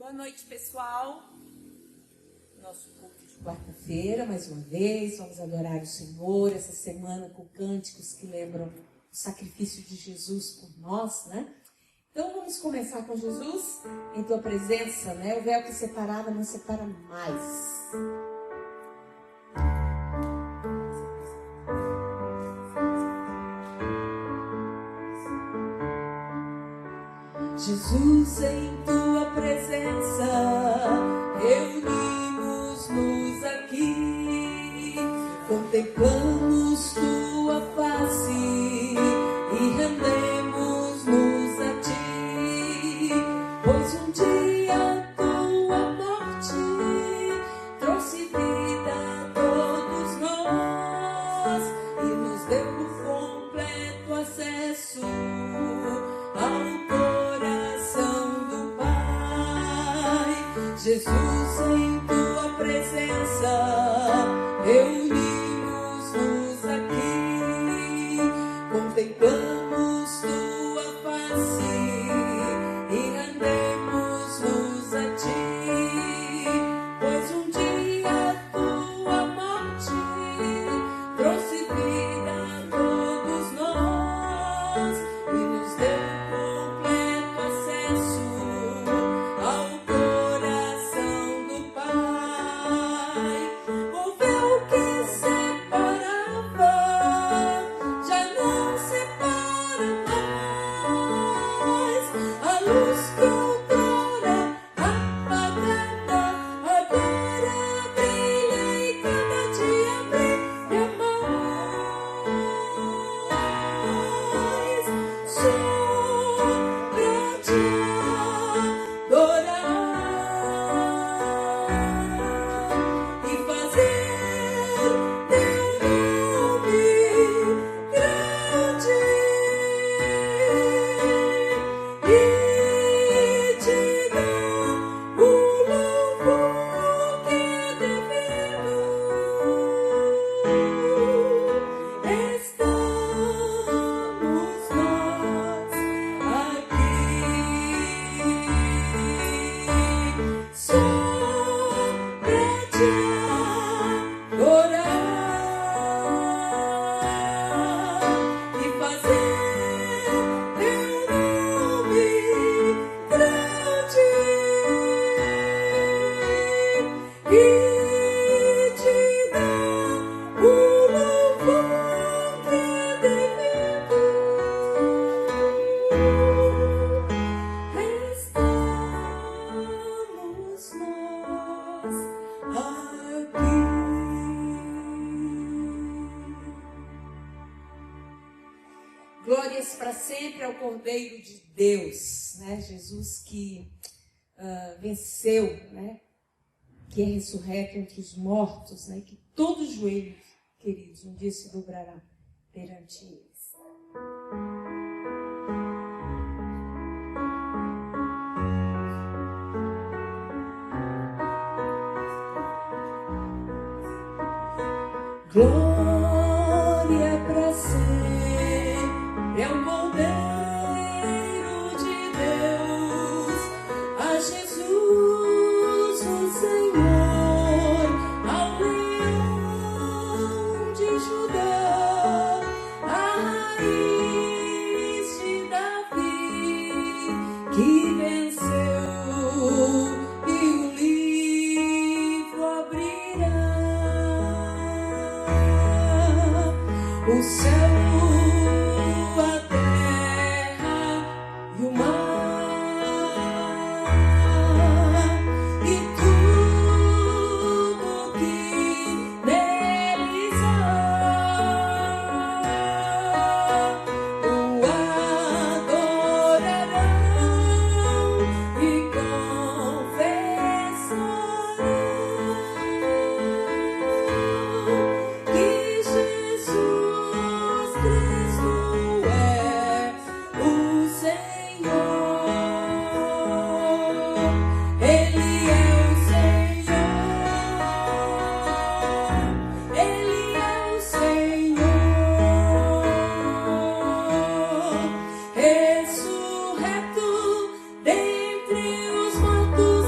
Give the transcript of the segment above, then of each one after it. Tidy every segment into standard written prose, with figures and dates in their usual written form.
Boa noite, pessoal. Nosso culto de quarta-feira, mais uma vez, vamos adorar o Senhor essa semana com cânticos que lembram o sacrifício de Jesus por nós, né? Então vamos começar com Jesus em tua presença, né? O véu que separava não separa mais. Jesus, em tua presença, reunimos-nos aqui, contemplamos tua face e rendemos-nos a ti, pois um dia tua morte trouxe vida a todos nós e nos deu por completo acesso ao Jesus, em tua presença, reunimos-nos aqui, contemplamos tua face e rendemos-nos a ti, pois um dia tua morte trouxe vida a todos nós e nos deu completo acesso ao Glórias para sempre ao Cordeiro de Deus, né? Jesus que venceu, né? Que é ressurreto entre os mortos, né? Que todo joelho, queridos, um dia se dobrará perante eles. Glória para sempre ao Cordeiro de Deus, a Jesus o Senhor, ao Leão de Judá, a raiz de Davi, que venceu e o livro abrirá. O céu, a terra e o mar e tudo que neles há o adorarão e confessarão que Jesus Cristo é o Senhor. Ele é o Senhor. Ele é o Senhor. Ressurreto dentre os mortos,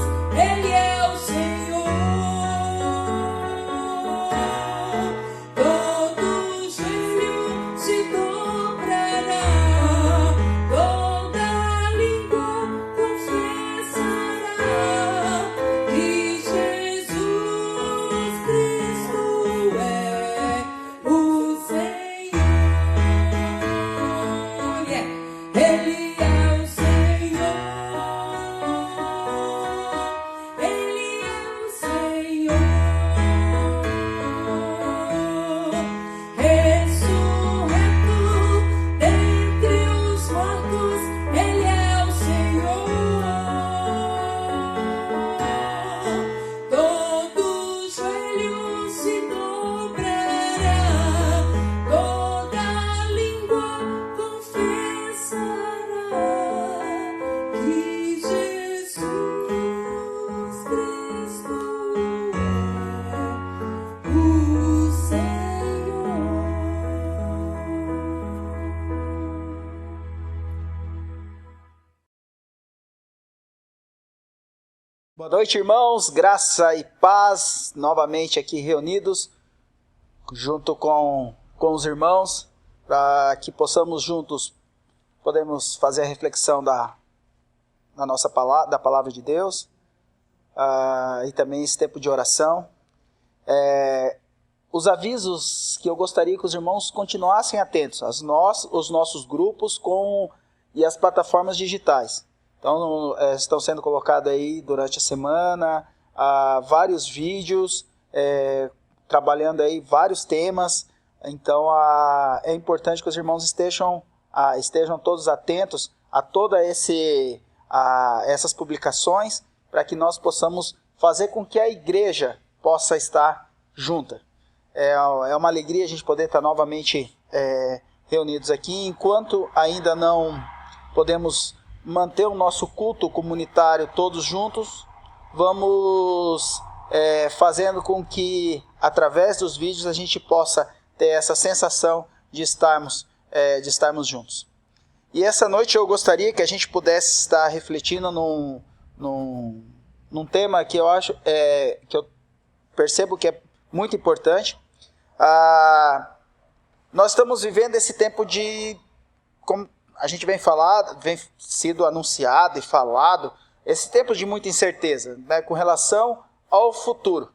Boa noite, irmãos, graça e paz, novamente aqui reunidos, junto com os irmãos, para que possamos juntos, podemos fazer a reflexão da palavra de Deus, e também esse tempo de oração. Os avisos que eu gostaria que os irmãos continuassem atentos, os nossos grupos e as plataformas digitais. Então, estão sendo colocados aí durante a semana vários vídeos, trabalhando aí vários temas. Então, é importante que os irmãos estejam todos atentos a todas essas publicações, para que nós possamos fazer com que a igreja possa estar junta. É uma alegria a gente poder estar novamente reunidos aqui, enquanto ainda não podemos manter o nosso culto comunitário todos juntos. Vamos fazendo com que, através dos vídeos, a gente possa ter essa sensação de estarmos juntos. E essa noite eu gostaria que a gente pudesse estar refletindo num tema que eu acho, que eu percebo que é muito importante. Nós estamos vivendo esse tempo como a gente vem sido anunciado e falado, esse tempo de muita incerteza, né, com relação ao futuro,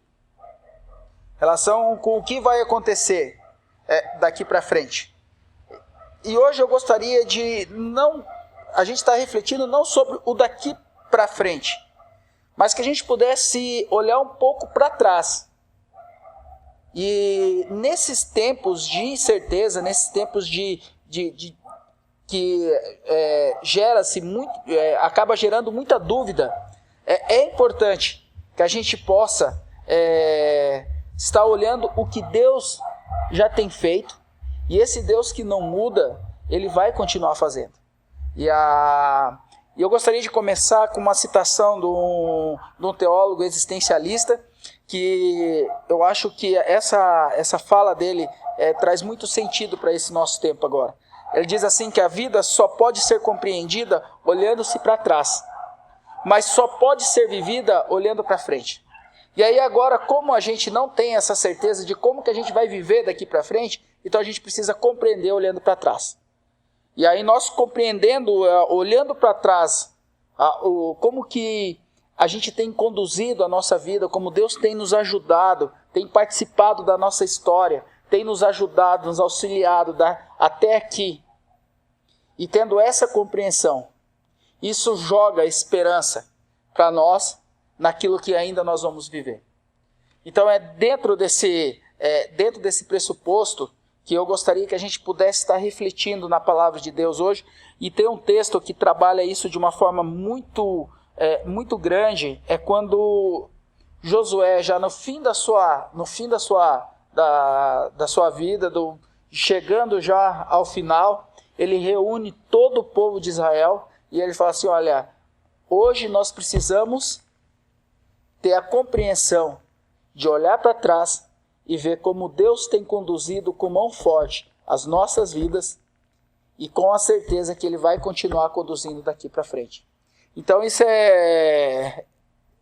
relação com o que vai acontecer daqui para frente. E hoje eu gostaria a gente está refletindo não sobre o daqui para frente, mas que a gente pudesse olhar um pouco para trás. E nesses tempos de incerteza, nesses tempos que gera-se muito, acaba gerando muita dúvida, é importante que a gente possa estar olhando o que Deus já tem feito, e esse Deus que não muda, Ele vai continuar fazendo. E eu gostaria de começar com uma citação de um teólogo existencialista, que eu acho que essa fala dele traz muito sentido para esse nosso tempo agora. Ele diz assim que a vida só pode ser compreendida olhando-se para trás, mas só pode ser vivida olhando para frente. E aí agora, como a gente não tem essa certeza de como que a gente vai viver daqui para frente, então a gente precisa compreender olhando para trás. E aí nós compreendendo, olhando para trás, como que a gente tem conduzido a nossa vida, como Deus tem nos ajudado, tem participado da nossa história, tem nos ajudado, nos auxiliado até aqui. E tendo essa compreensão, isso joga esperança para nós naquilo que ainda nós vamos viver. Então dentro desse pressuposto que eu gostaria que a gente pudesse estar refletindo na palavra de Deus hoje, e tem um texto que trabalha isso de uma forma muito grande, é quando Josué, já no fim da sua vida, chegando já ao final, ele reúne todo o povo de Israel e ele fala assim: olha, hoje nós precisamos ter a compreensão de olhar para trás e ver como Deus tem conduzido com mão forte as nossas vidas, e com a certeza que Ele vai continuar conduzindo daqui para frente. Então isso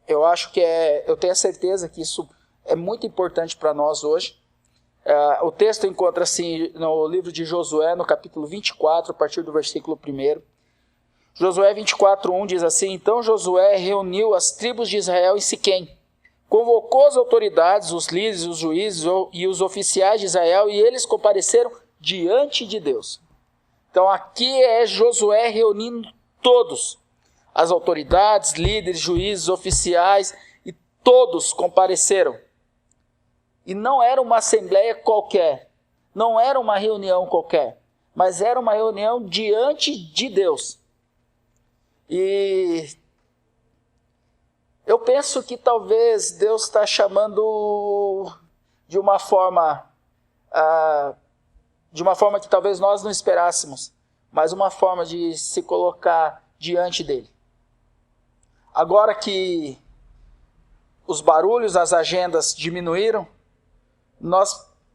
eu tenho a certeza que isso é muito importante para nós hoje. O texto encontra-se no livro de Josué, no capítulo 24, a partir do versículo 1. Josué 24:1 diz assim: Então Josué reuniu as tribos de Israel em Siquém, convocou as autoridades, os líderes, os juízes e os oficiais de Israel, e eles compareceram diante de Deus. Então aqui é Josué reunindo todos, as autoridades, líderes, juízes, oficiais, e todos compareceram. E não era uma assembleia qualquer, não era uma reunião qualquer, mas era uma reunião diante de Deus. E eu penso que talvez Deus está chamando de uma forma que talvez nós não esperássemos, mas uma forma de se colocar diante dele. Agora que os barulhos, as agendas diminuíram,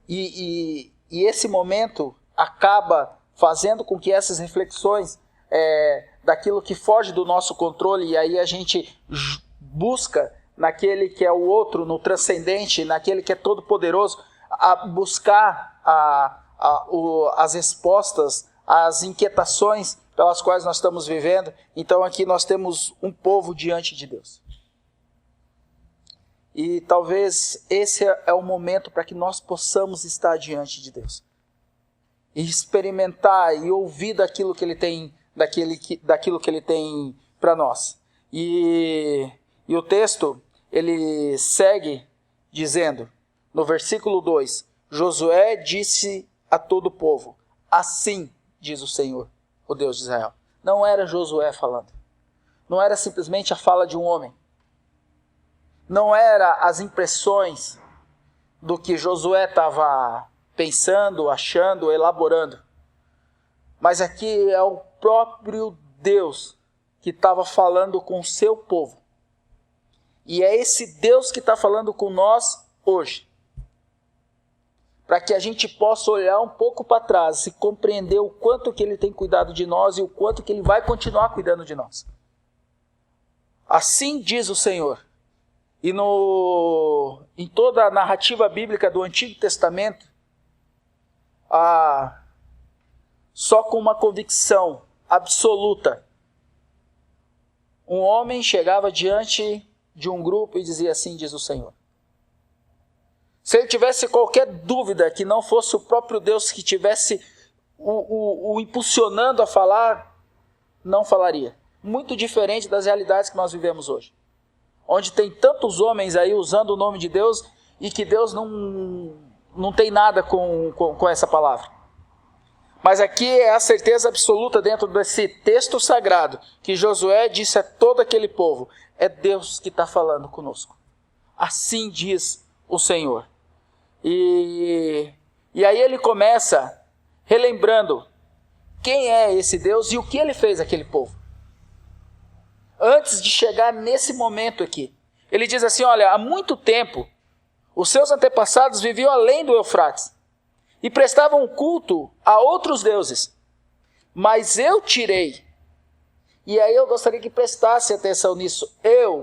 e esse momento acaba fazendo com que essas reflexões daquilo que foge do nosso controle, e aí a gente busca naquele que é o outro, no transcendente, naquele que é todo-poderoso, a buscar as respostas, as inquietações pelas quais nós estamos vivendo. Então aqui nós temos um povo diante de Deus. E talvez esse é o momento para que nós possamos estar diante de Deus. E experimentar e ouvir daquilo que Ele tem, daquilo que Ele tem para nós. E o texto, ele segue dizendo, no versículo 2, Josué disse a todo o povo, assim diz o Senhor, o Deus de Israel. Não era Josué falando. Não era simplesmente a fala de um homem. Não era as impressões do que Josué estava pensando, achando, elaborando. Mas aqui é o próprio Deus que estava falando com o seu povo. E é esse Deus que está falando com nós hoje. Para que a gente possa olhar um pouco para trás e compreender o quanto que Ele tem cuidado de nós e o quanto que Ele vai continuar cuidando de nós. Assim diz o Senhor. E em toda a narrativa bíblica do Antigo Testamento, só com uma convicção absoluta, um homem chegava diante de um grupo e dizia assim diz o Senhor. Se ele tivesse qualquer dúvida que não fosse o próprio Deus que tivesse o impulsionando a falar, não falaria. Muito diferente das realidades que nós vivemos hoje. Onde tem tantos homens aí usando o nome de Deus e que Deus não tem nada com essa palavra. Mas aqui é a certeza absoluta dentro desse texto sagrado que Josué disse a todo aquele povo. É Deus que está falando conosco. Assim diz o Senhor. E aí ele começa relembrando quem é esse Deus e o que ele fez àquele povo. Antes de chegar nesse momento aqui, ele diz assim, olha, há muito tempo os seus antepassados viviam além do Eufrates e prestavam culto a outros deuses, mas eu tirei. E aí eu gostaria que prestasse atenção nisso.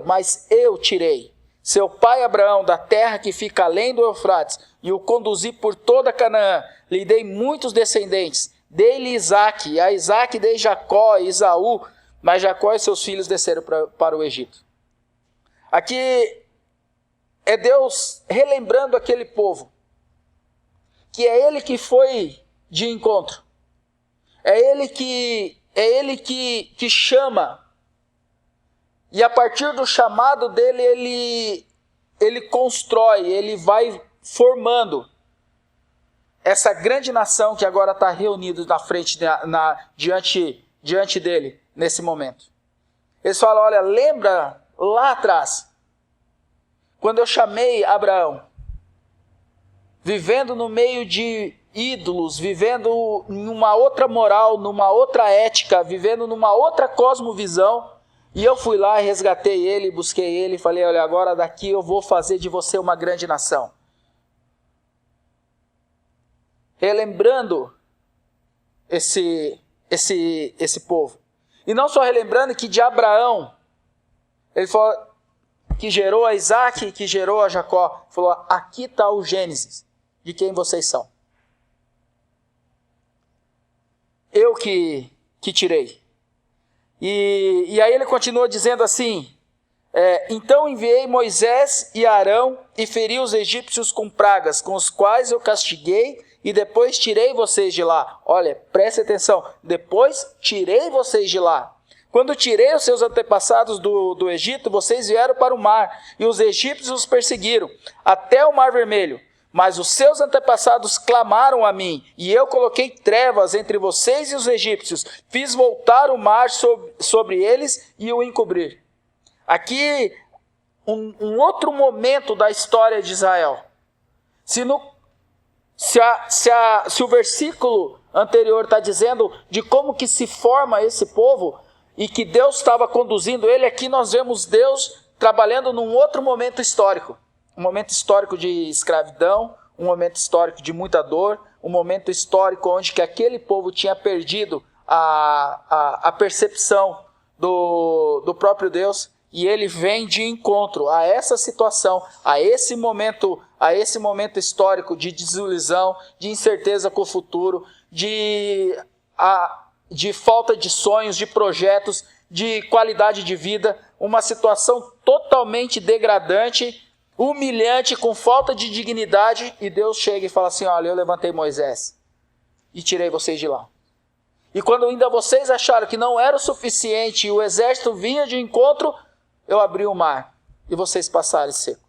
Mas eu tirei seu pai Abraão da terra que fica além do Eufrates e o conduzi por toda Canaã. Lhe dei muitos descendentes. Dei-lhe Isaque, e a Isaque dei Jacó e Esaú, mas Jacó e seus filhos desceram para o Egito. Aqui é Deus relembrando aquele povo, que é Ele que foi de encontro. É Ele que chama. E a partir do chamado dele, ele constrói, ele vai formando essa grande nação que agora está reunida na frente, diante dele, nesse momento. Eles falam, olha, lembra lá atrás, quando eu chamei Abraão, vivendo no meio de ídolos, vivendo numa outra moral, numa outra ética, vivendo numa outra cosmovisão, e eu fui lá e resgatei ele, busquei ele e falei, olha, agora daqui eu vou fazer de você uma grande nação. Relembrando esse povo. E não só relembrando que de Abraão, ele falou que gerou a Isaque, que gerou a Jacó. Ele falou, aqui está o Gênesis de quem vocês são. Eu que tirei. E aí ele continua dizendo assim, então enviei Moisés e Arão e feri os egípcios com pragas, com os quais eu castiguei e depois tirei vocês de lá. Olha, preste atenção, depois tirei vocês de lá. Quando tirei os seus antepassados do Egito, vocês vieram para o mar e os egípcios os perseguiram até o Mar Vermelho. Mas os seus antepassados clamaram a mim, e eu coloquei trevas entre vocês e os egípcios, fiz voltar o mar sobre eles e o encobrir. Aqui, um outro momento da história de Israel. Se o versículo anterior está dizendo de como que se forma esse povo, e que Deus estava conduzindo ele, aqui nós vemos Deus trabalhando num outro momento histórico. Um momento histórico de escravidão, um momento histórico de muita dor, um momento histórico onde que aquele povo tinha perdido a percepção do próprio Deus, E ele vem de encontro a essa situação, a esse momento histórico de desilusão, de incerteza com o futuro, de falta de sonhos, de projetos, de qualidade de vida, uma situação totalmente degradante, humilhante, com falta de dignidade, e Deus chega e fala assim: olha, eu levantei Moisés e tirei vocês de lá. E quando ainda vocês acharam que não era o suficiente e o exército vinha de encontro, eu abri o mar e vocês passaram seco.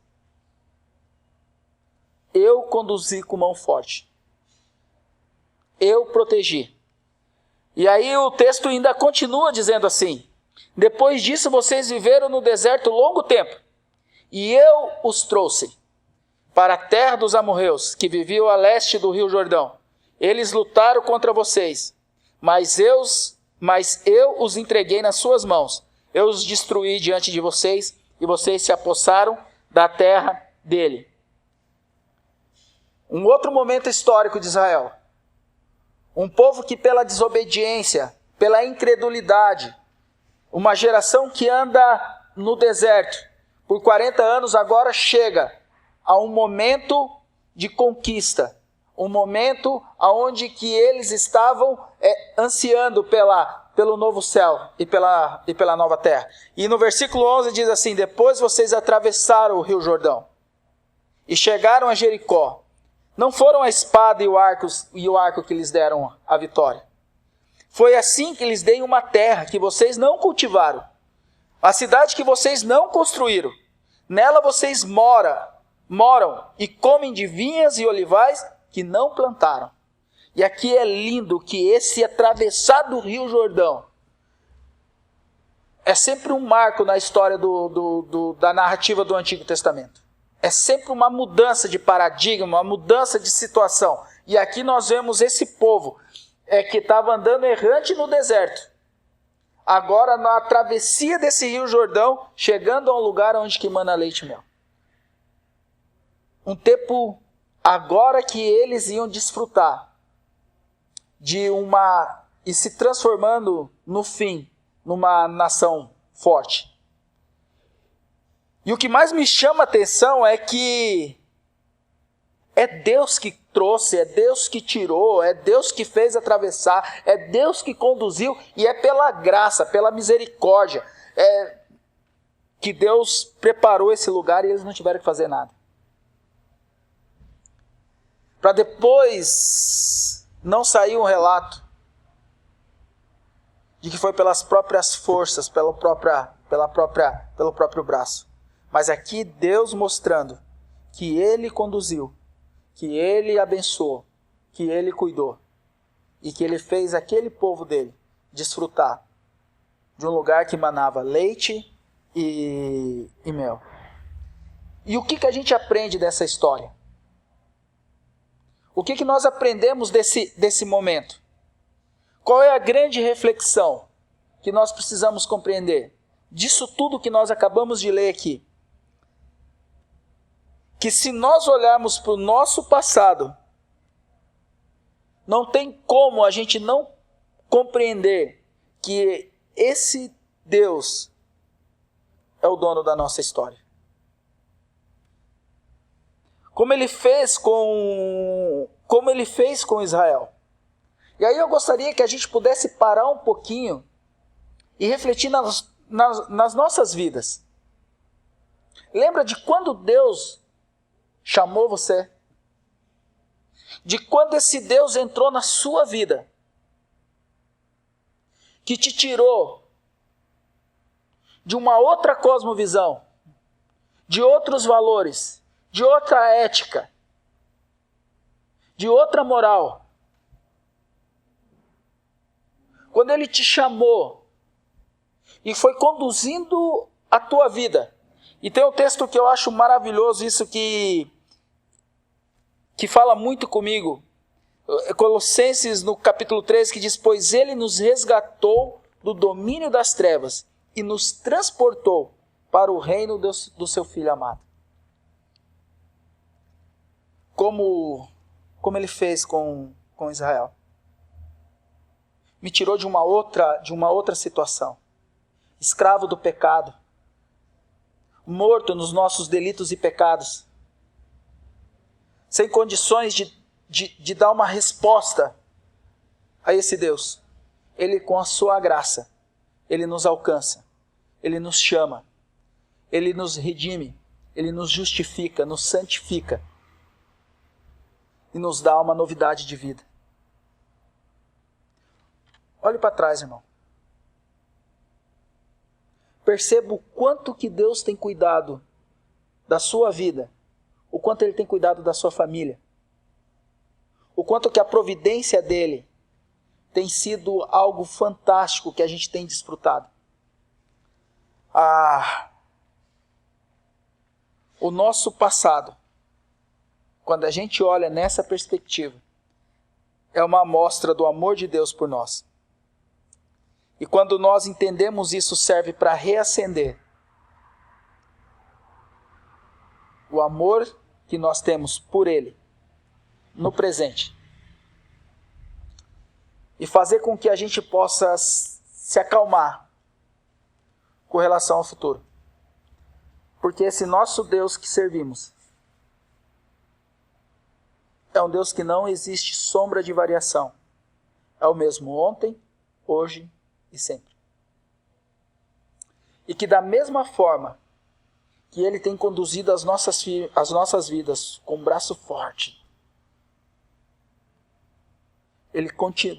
Eu conduzi com mão forte. Eu protegi. E aí o texto ainda continua dizendo assim: depois disso vocês viveram no deserto longo tempo, e eu os trouxe para a terra dos amorreus, que viviam a leste do rio Jordão. Eles lutaram contra vocês, mas eu os entreguei nas suas mãos. Eu os destruí diante de vocês, e vocês se apossaram da terra dele. Um outro momento histórico de Israel. Um povo que pela desobediência, pela incredulidade, uma geração que anda no deserto por 40 anos, agora chega a um momento de conquista. Um momento onde que eles estavam ansiando pelo novo céu e pela nova terra. E no versículo 11 diz assim: depois vocês atravessaram o rio Jordão e chegaram a Jericó. Não foram a espada e o arco que lhes deram a vitória. Foi assim que lhes dei uma terra que vocês não cultivaram, a cidade que vocês não construíram. Nela vocês moram e comem de vinhas e olivais que não plantaram. E aqui é lindo que esse atravessar do rio Jordão é sempre um marco na história da narrativa do Antigo Testamento. É sempre uma mudança de paradigma, uma mudança de situação. E aqui nós vemos esse povo que estava andando errante no deserto. Agora na travessia desse rio Jordão, chegando a um lugar onde que mana leite e mel. Um tempo agora que eles iam desfrutar e se transformando no fim numa nação forte. E o que mais me chama a atenção é que é Deus que trouxe, é Deus que tirou, é Deus que fez atravessar, é Deus que conduziu, e é pela graça, pela misericórdia, que Deus preparou esse lugar e eles não tiveram que fazer nada. Para depois não sair um relato de que foi pelas próprias forças, pelo próprio braço. Mas aqui Deus mostrando que Ele conduziu, que Ele abençoou, que Ele cuidou e que Ele fez aquele povo dele desfrutar de um lugar que manava leite e mel. E o que a gente aprende dessa história? O que nós aprendemos desse momento? Qual é a grande reflexão que nós precisamos compreender disso tudo que nós acabamos de ler aqui? Que se nós olharmos para o nosso passado, não tem como a gente não compreender que esse Deus é o dono da nossa história. Como ele fez com Israel. E aí eu gostaria que a gente pudesse parar um pouquinho e refletir nas nossas vidas. Lembra de quando Deus chamou você? De quando esse Deus entrou na sua vida? Que te tirou de uma outra cosmovisão, de outros valores, de outra ética, de outra moral. Quando Ele te chamou e foi conduzindo a tua vida. E tem um texto que eu acho maravilhoso, isso que fala muito comigo. Colossenses no capítulo 3, que diz: pois Ele nos resgatou do domínio das trevas e nos transportou para o reino do seu Filho amado. Como Ele fez com Israel. Me tirou de uma outra situação. Escravo do pecado, morto nos nossos delitos e pecados, sem condições de dar uma resposta a esse Deus. Ele, com a sua graça, Ele nos alcança, Ele nos chama, Ele nos redime, Ele nos justifica, nos santifica e nos dá uma novidade de vida. Olhe para trás, irmão. Perceba o quanto que Deus tem cuidado da sua vida, o quanto Ele tem cuidado da sua família, o quanto que a providência dEle tem sido algo fantástico que a gente tem desfrutado. O nosso passado, quando a gente olha nessa perspectiva, é uma amostra do amor de Deus por nós. E quando nós entendemos isso, serve para reacender o amor que nós temos por Ele no presente. E fazer com que a gente possa se acalmar com relação ao futuro. Porque esse nosso Deus que servimos é um Deus que não existe sombra de variação. É o mesmo ontem, hoje e sempre. E que da mesma forma que Ele tem conduzido as nossas vidas com um braço forte, Ele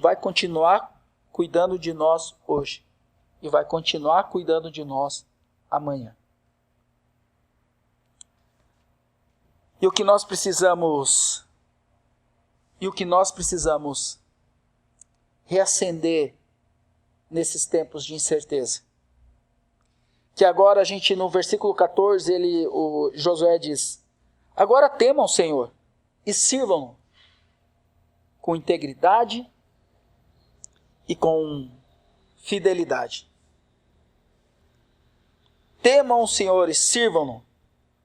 vai continuar cuidando de nós hoje. E vai continuar cuidando de nós amanhã. E o que nós precisamos reacender nesses tempos de incerteza. Que agora a gente, no versículo 14, o Josué diz: agora temam o Senhor e sirvam-no com integridade e com fidelidade. Temam o Senhor e sirvam-no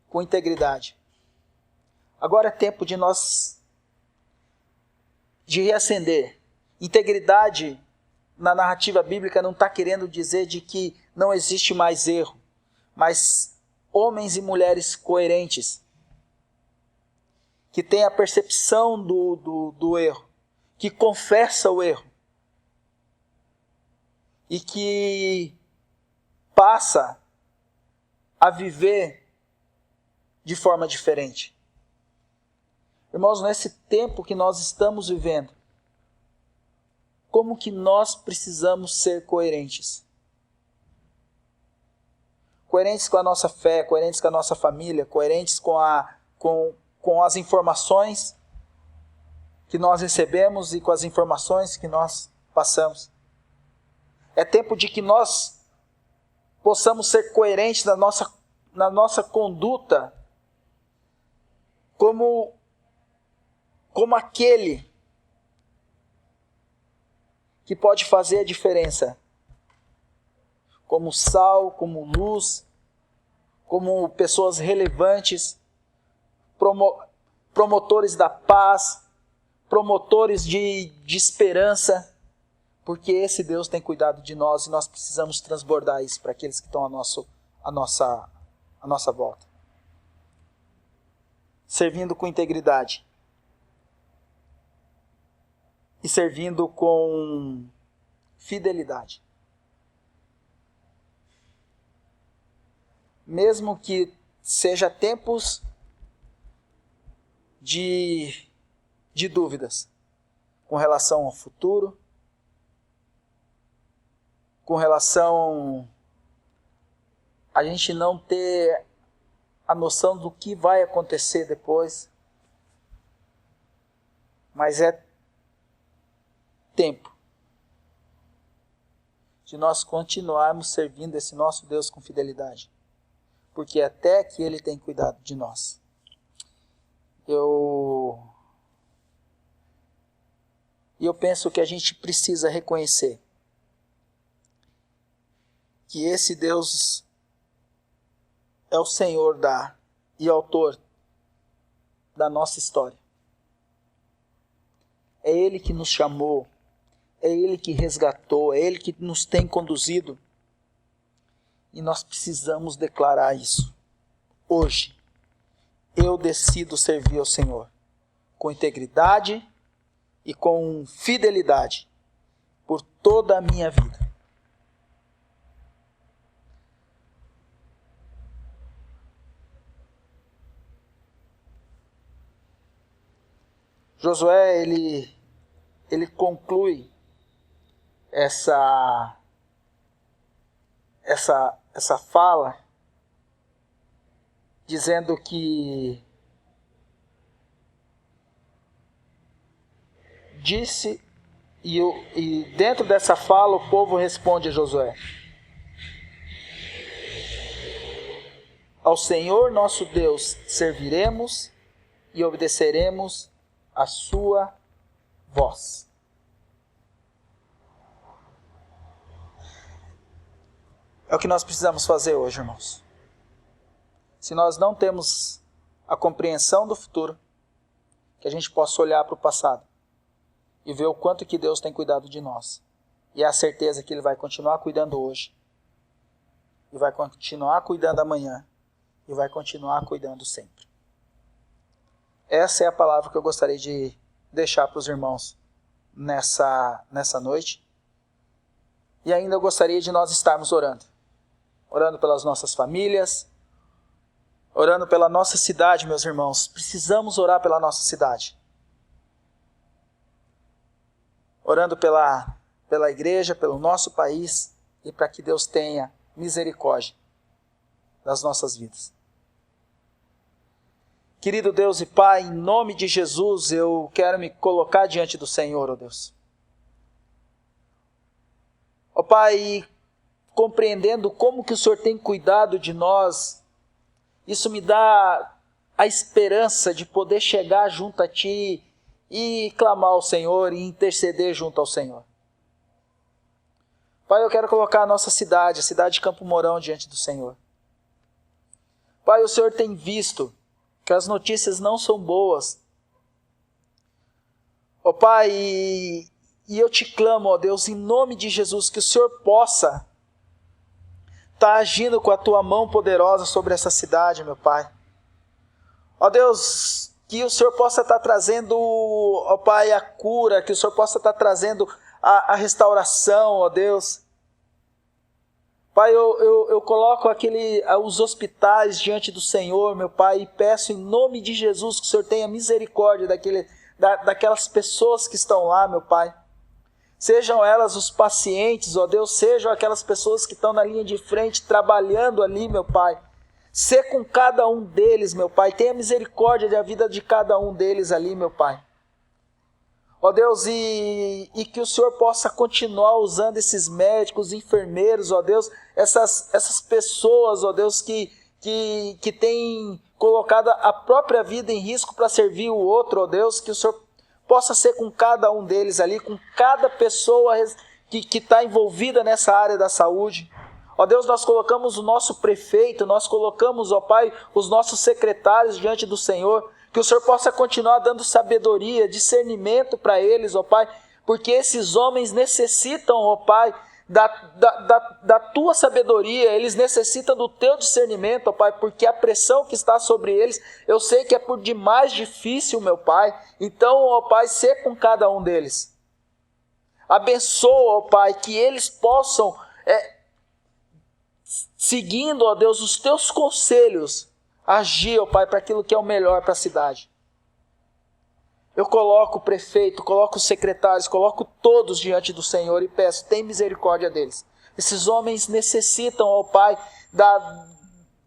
com integridade. Agora é tempo de nós reacender. Integridade na narrativa bíblica não está querendo dizer de que não existe mais erro, mas homens e mulheres coerentes, que têm a percepção do erro, que confessa o erro e que passa a viver de forma diferente. Irmãos, nesse tempo que nós estamos vivendo, como que nós precisamos ser coerentes? Coerentes com a nossa fé, coerentes com a nossa família, coerentes com as informações que nós recebemos e com as informações que nós passamos. É tempo de que nós possamos ser coerentes na nossa conduta como aquele que pode fazer a diferença. Como sal, como luz, como pessoas relevantes, promotores da paz, promotores de esperança, porque esse Deus tem cuidado de nós e nós precisamos transbordar isso para aqueles que estão à nossa volta. Servindo com integridade. E servindo com fidelidade. Mesmo que seja tempos de dúvidas com relação ao futuro, com relação a gente não ter a noção do que vai acontecer depois, mas é tempo de nós continuarmos servindo esse nosso Deus com fidelidade, porque até que Ele tem cuidado de nós. Eu penso que a gente precisa reconhecer que esse Deus é o Senhor e autor da nossa história. É Ele que nos chamou, é Ele que resgatou, é Ele que nos tem conduzido. E nós precisamos declarar isso. hoje, eu decido servir ao Senhor com integridade e com fidelidade por toda a minha vida. Josué, ele conclui essa fala dizendo que disse, e dentro dessa fala o povo responde a Josué: ao Senhor nosso Deus serviremos e obedeceremos a sua voz. É o que nós precisamos fazer hoje, irmãos. Se nós não temos a compreensão do futuro, que a gente possa olhar para o passado e ver o quanto que Deus tem cuidado de nós. E a certeza que Ele vai continuar cuidando hoje, e vai continuar cuidando amanhã, e vai continuar cuidando sempre. Essa é a palavra que eu gostaria de deixar para os irmãos nessa noite. E ainda eu gostaria de nós estarmos orando. Orando pelas nossas famílias, orando pela nossa cidade, meus irmãos. Precisamos orar pela nossa cidade. Orando pela igreja, pelo nosso país, e para que Deus tenha misericórdia das nossas vidas. Querido Deus e Pai, em nome de Jesus, eu quero me colocar diante do Senhor, ó Deus. Ó Pai, compreendendo como que o Senhor tem cuidado de nós, isso me dá a esperança de poder chegar junto a Ti e clamar ao Senhor e interceder junto ao Senhor. Pai, eu quero colocar a nossa cidade, a cidade de Campo Mourão, diante do Senhor. Pai, o Senhor tem visto que as notícias não são boas. Ó Pai, e eu te clamo, ó Deus, em nome de Jesus, que o Senhor possa estar agindo com a Tua mão poderosa sobre essa cidade, meu Pai. Ó Deus, que o Senhor possa estar trazendo, ó Pai, a cura, que o Senhor possa estar trazendo a restauração, ó Deus. Pai, eu coloco os hospitais diante do Senhor, meu Pai, e peço em nome de Jesus que o Senhor tenha misericórdia daquelas pessoas que estão lá, meu Pai. Sejam elas os pacientes, ó Deus, sejam aquelas pessoas que estão na linha de frente, trabalhando ali, meu Pai. Sê com cada um deles, meu Pai, tenha misericórdia da vida de cada um deles ali, meu Pai. Ó Deus, e que o Senhor possa continuar usando esses médicos, enfermeiros, ó Deus, essas pessoas, ó Deus, que têm colocado a própria vida em risco para servir o outro, ó Deus, que o Senhor possa ser com cada um deles ali, com cada pessoa que está envolvida nessa área da saúde. Ó Deus, nós colocamos o nosso prefeito, nós colocamos, ó Pai, os nossos secretários diante do Senhor, que o Senhor possa continuar dando sabedoria, discernimento para eles, ó Pai, porque esses homens necessitam, ó Pai, da Tua sabedoria, eles necessitam do Teu discernimento, ó Pai, porque a pressão que está sobre eles, eu sei que é por demais difícil, meu Pai. Então, ó Pai, sê com cada um deles. Abençoa, ó Pai, que eles possam, seguindo, ó Deus, os Teus conselhos, agir, ó Pai, para aquilo que é o melhor para a cidade. Eu coloco o prefeito, coloco os secretários, coloco todos diante do Senhor e peço, tem misericórdia deles. Esses homens necessitam, ó Pai,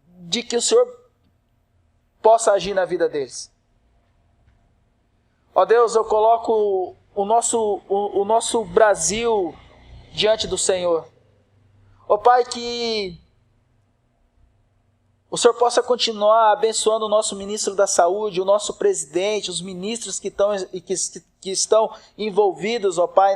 de que o Senhor possa agir na vida deles. Ó Deus, eu coloco o nosso Brasil diante do Senhor. Ó Pai, que o Senhor possa continuar abençoando o nosso ministro da saúde, o nosso presidente, os ministros que estão envolvidos, ó Pai,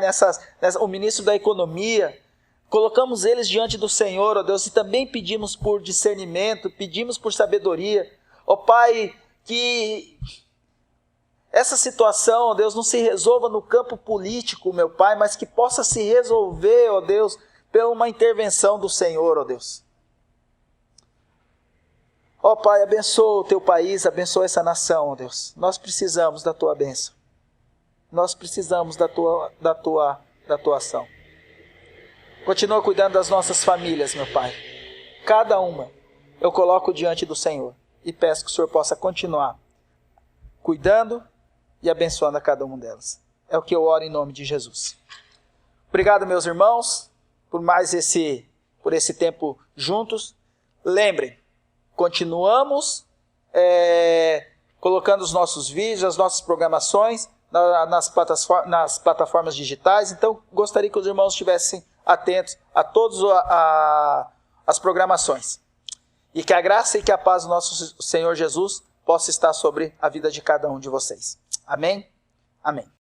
o ministro da economia. Colocamos eles diante do Senhor, ó Deus, e também pedimos por discernimento, pedimos por sabedoria. Ó Pai, que essa situação, ó Deus, não se resolva no campo político, meu Pai, mas que possa se resolver, ó Deus, pela uma intervenção do Senhor, ó Deus. Ó Pai, abençoa o teu país, abençoa essa nação, ó Deus. Nós precisamos da tua bênção. Nós precisamos da tua ação. Continua cuidando das nossas famílias, meu Pai. Cada uma eu coloco diante do Senhor e peço que o Senhor possa continuar cuidando e abençoando a cada uma delas. É o que eu oro em nome de Jesus. Obrigado, meus irmãos, por esse tempo juntos. Lembrem, continuamos colocando os nossos vídeos, as nossas programações nas plataformas digitais. Então, gostaria que os irmãos estivessem atentos a todas as programações. E que a graça e que a paz do nosso Senhor Jesus possa estar sobre a vida de cada um de vocês. Amém? Amém.